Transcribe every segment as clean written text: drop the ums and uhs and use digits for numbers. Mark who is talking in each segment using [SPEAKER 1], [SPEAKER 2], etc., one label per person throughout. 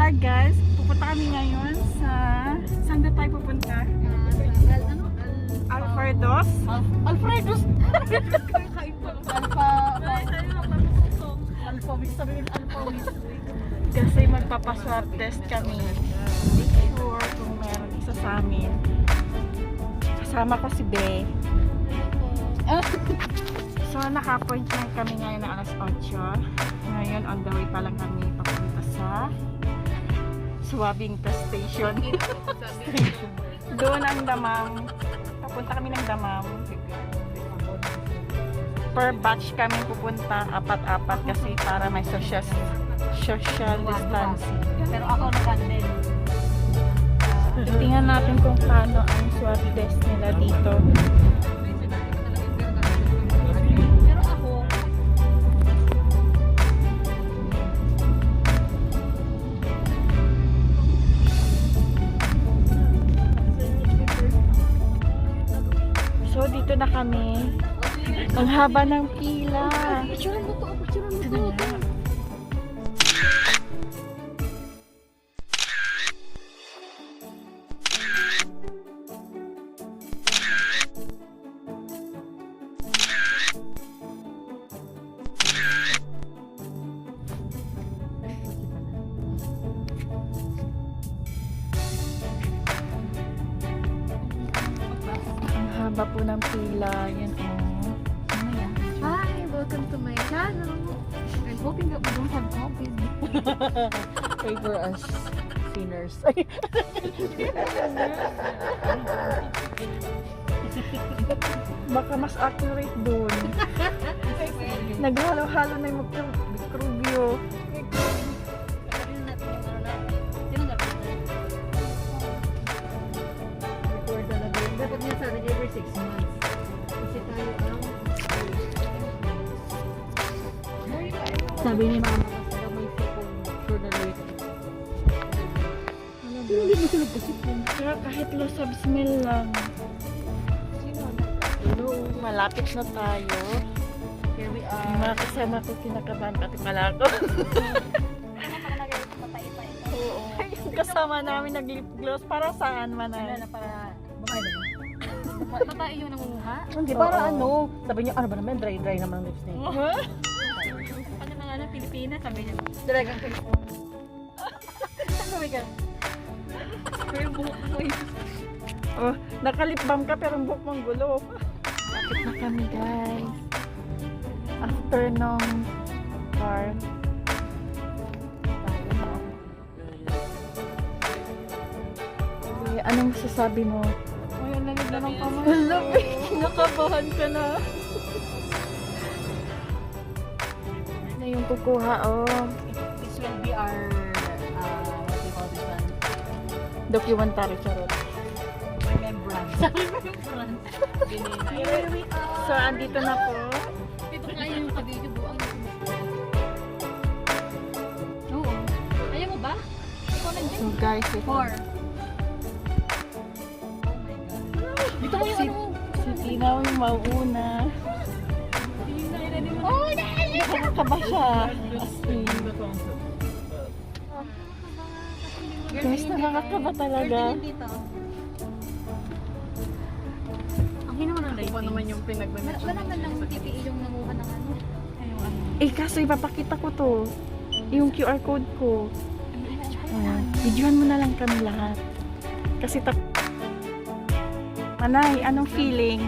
[SPEAKER 1] Hi guys, pupunta kami ngayon sa... Saan na tayo pupunta? Alfredos?
[SPEAKER 2] Alfredos! Alpha-wis, sabi yung Alpha-wis.
[SPEAKER 1] Kasi magpapaswab test kami. Sure kung meron isa sa amin. Kasama ko si Bey. So naka-appointment kami ngayon na alas 8. Ngayon on the way pa lang kami papunta sa swabbing test station. Doon ang Damam. Papunta kami ng Damam. Per batch kami pupunta, 4-4 kasi para may social distancing.
[SPEAKER 2] Pero ako nakandin.
[SPEAKER 1] Tingnan natin kung paano ang swab test nila dito.
[SPEAKER 2] Pero ako,
[SPEAKER 1] So dito na kami. Ang haba ng pila.
[SPEAKER 2] picturean mo to, picturean mo to.
[SPEAKER 1] Ang haba po ng pila. Yan Ano yan?
[SPEAKER 2] Hi, welcome to my channel. I'm hoping that we don't have coffee.
[SPEAKER 1] Favor us sinners. Baka mas accurate dun. Naghalo-halo na yung mikrobyo.
[SPEAKER 2] Dapat niya sabi every 6 months. Kasi tayo ang... Sabi ni mama kasi daw may sipon. Sure na later. Hindi mo sila pasipon.
[SPEAKER 1] Kaya kahit low sub smell lang. Hello, malapit na tayo.
[SPEAKER 2] Here we are.
[SPEAKER 1] Yung mga kasama ko kinakabahan pati pala ako. Oo. Yung kasama namin nag-lip gloss para saan man
[SPEAKER 2] Wala
[SPEAKER 1] ay.
[SPEAKER 2] na para... Bakay na yun. Babae yung nangunguha?
[SPEAKER 3] Hindi,
[SPEAKER 1] Oo.
[SPEAKER 3] para ano, sabi niya, ano ba naman, dry naman ang lips niya.
[SPEAKER 1] Huh?
[SPEAKER 2] Ano na nga na, Pilipinas, sabi niya.
[SPEAKER 3] Talagang
[SPEAKER 2] Sabi ka. Pero yung buhok mo yun.
[SPEAKER 1] Oh, nakalip balm ka pero ang buhok mong gulo. Lapit na kami guys. After nung farm. Tayo na. Okay, anong masasabi mo?
[SPEAKER 2] Ayun, lamig na ng kamay.
[SPEAKER 1] Alam, nakabahan ka na. Na yung kukuha, oh.
[SPEAKER 2] This will be our, what do you call this one?
[SPEAKER 1] Documentary charot.
[SPEAKER 2] Remembrance. Remembrance.
[SPEAKER 1] Here we are. So, andito na po.
[SPEAKER 2] Dito kaya yung kabidyo buang. Oo. Ayaw mo ba? Ikaw lang din.
[SPEAKER 1] So, guys, ito.
[SPEAKER 2] 4. Dito mo yung
[SPEAKER 1] Si,
[SPEAKER 2] ano.
[SPEAKER 1] si Tina yung mauna.
[SPEAKER 2] Oh,
[SPEAKER 1] Nakakaba siya. As in. Guys, nakakaba talaga.
[SPEAKER 2] dito. Ang hinawa ng ratings.
[SPEAKER 3] naman yung pinag-mention.
[SPEAKER 2] Wala man lang PPE yung nanguha ng ano. Ayun, ano.
[SPEAKER 1] Eh, kaso ipapakita ko to. Yung QR code ko. Videohan mo na lang kami lahat. Kasi Manay, anong feeling?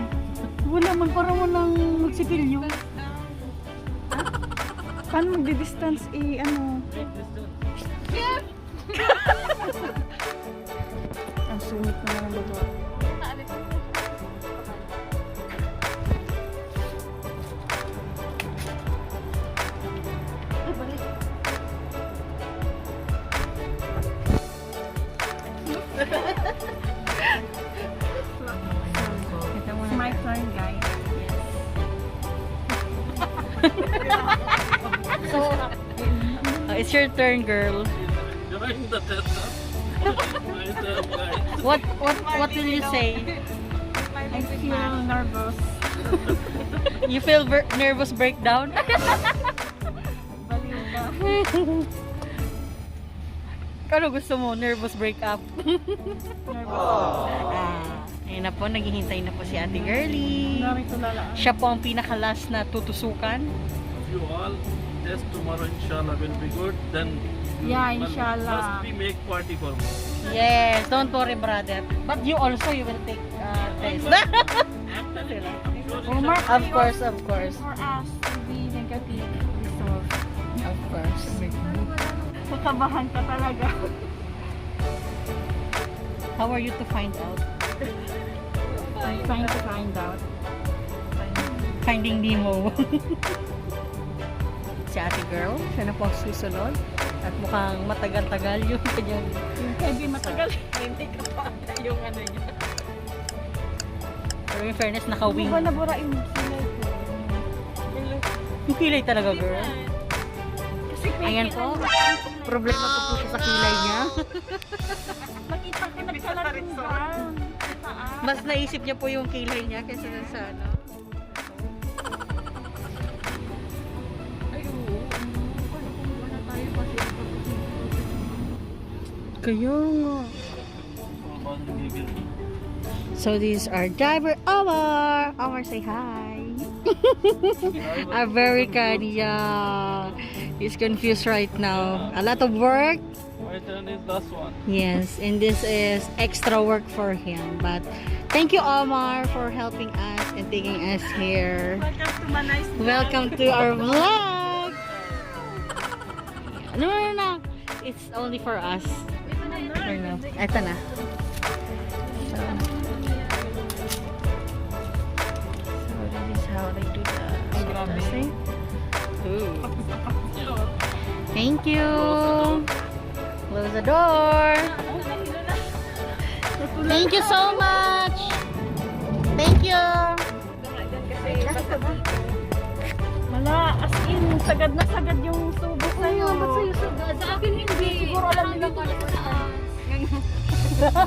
[SPEAKER 3] Wala man, parang walang magsipilyo.
[SPEAKER 1] Paano magdi-distance ano? Ang sungit naman ang bago. It's my turn, guys.
[SPEAKER 3] It's your turn, girl. What will you say?
[SPEAKER 1] I feel nervous.
[SPEAKER 3] You feel nervous breakdown?
[SPEAKER 1] Baliw ka.
[SPEAKER 3] Ano gusto mo? Nervous breakup? Ayun na po, naghihintay na po si Ate Girlie.
[SPEAKER 1] Narito lalaan.
[SPEAKER 3] Siya po ang pinakalas na tutusukan.
[SPEAKER 4] You all, just tomorrow inshallah will be good. Then you
[SPEAKER 1] Yeah,
[SPEAKER 4] will
[SPEAKER 1] inshallah.
[SPEAKER 4] First we make party for me.
[SPEAKER 3] Yes, don't worry, brother. But you also, you will take test.
[SPEAKER 1] Omar,
[SPEAKER 3] Of course, of course.
[SPEAKER 1] for us to be negative result.
[SPEAKER 3] Of course.
[SPEAKER 1] Kakabahan ka talaga.
[SPEAKER 3] How are you to find out?
[SPEAKER 1] I'm trying to find out.
[SPEAKER 3] Finding Nemo. Si ate girl, siya na po ang susunod. At mukhang matagal-tagal yung kanyang...
[SPEAKER 1] Yung Kevin matagal. Hindi ka pa yung ano niya.
[SPEAKER 3] Pero in fairness, nakawing.
[SPEAKER 1] Ba nabura yung silay ko?
[SPEAKER 3] Yung kilay talaga, girl.
[SPEAKER 1] Kasi
[SPEAKER 3] Ayan po. Problema po po siya sa kilay niya.
[SPEAKER 1] Nakita ko nagkalat yung van.
[SPEAKER 3] Mas naisip niya po yung kilay niya kaysa sa ano. Kaya nga. So this is our driver, Omar. Omar, say hi. Our very kind, yeah. He's confused right now. A lot of work.
[SPEAKER 4] My turn is last one.
[SPEAKER 3] Yes, and this is extra work for him. But thank you, Omar, for helping us and taking us here.
[SPEAKER 1] Welcome to my nice
[SPEAKER 3] Welcome to our vlog. No. It's only for us. Ito na. So this is how they do the processing. Ooh. Thank you. Close the door. Thank you so much. Thank you.
[SPEAKER 1] Wala, as in, sagad na sagad yung subo sa'yo.
[SPEAKER 2] Sa akin hindi.
[SPEAKER 1] Siguro alam nila
[SPEAKER 2] Dito lang sa taas.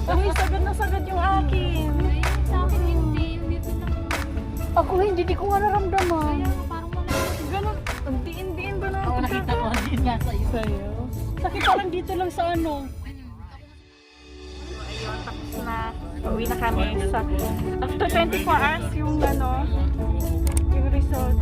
[SPEAKER 1] Ay, sagad na sagad yung akin.
[SPEAKER 2] Ay, sa akin hindi. Yung dito lang.
[SPEAKER 3] Ako hindi, di ko nga naramdaman.
[SPEAKER 2] Kaya nga, parang wala.
[SPEAKER 1] Ganun, ang diin-diin ba na?
[SPEAKER 3] Oo, nakita ko. Hindi nga sa'yo. Sakit parang dito lang sa ano.
[SPEAKER 1] Ayun, tapos na. Uwi na kami sa... After 24 hours yung ano, yung result.